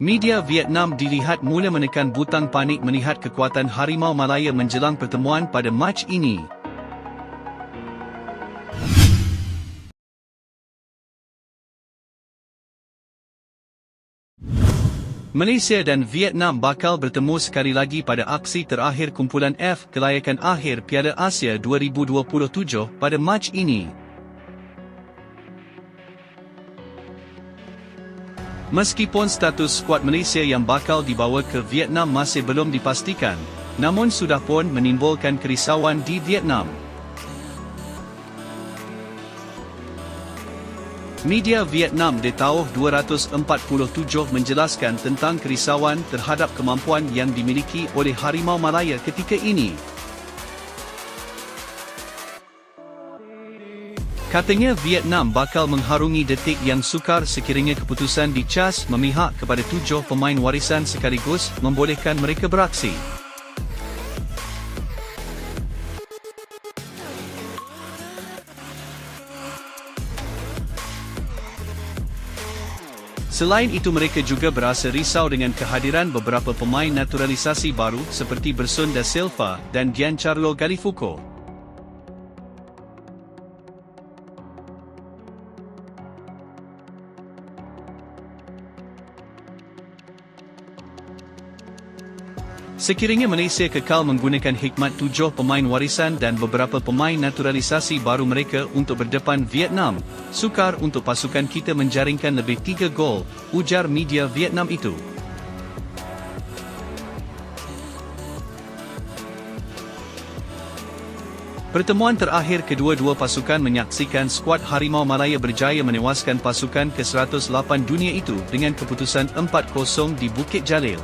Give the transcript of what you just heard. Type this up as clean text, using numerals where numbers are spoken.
Media Vietnam dilihat mula menekan butang panik melihat kekuatan Harimau Malaya menjelang pertemuan pada Mac ini. Malaysia dan Vietnam bakal bertemu sekali lagi pada aksi terakhir kumpulan F kelayakan akhir Piala Asia 2027 pada Mac ini. Meskipun status skuad Malaysia yang bakal dibawa ke Vietnam masih belum dipastikan, namun sudah pun menimbulkan kerisauan di Vietnam. Media Vietnam di tahun 247 menjelaskan tentang kerisauan terhadap kemampuan yang dimiliki oleh Harimau Malaya ketika ini. Katanya Vietnam bakal mengharungi detik yang sukar sekiranya keputusan dicas memihak kepada 7 pemain warisan sekaligus membolehkan mereka beraksi. Selain itu mereka juga berasa risau dengan kehadiran beberapa pemain naturalisasi baru seperti Bersun da Silva dan Giancarlo Gallifuco. Sekiranya Malaysia kekal menggunakan hikmat 7 pemain warisan dan beberapa pemain naturalisasi baru mereka untuk berdepan Vietnam, sukar untuk pasukan kita menjaringkan lebih 3 gol, ujar media Vietnam itu. Pertemuan terakhir kedua-dua pasukan menyaksikan skuad Harimau Malaya berjaya menewaskan pasukan ke-108 dunia itu dengan keputusan 4-0 di Bukit Jalil.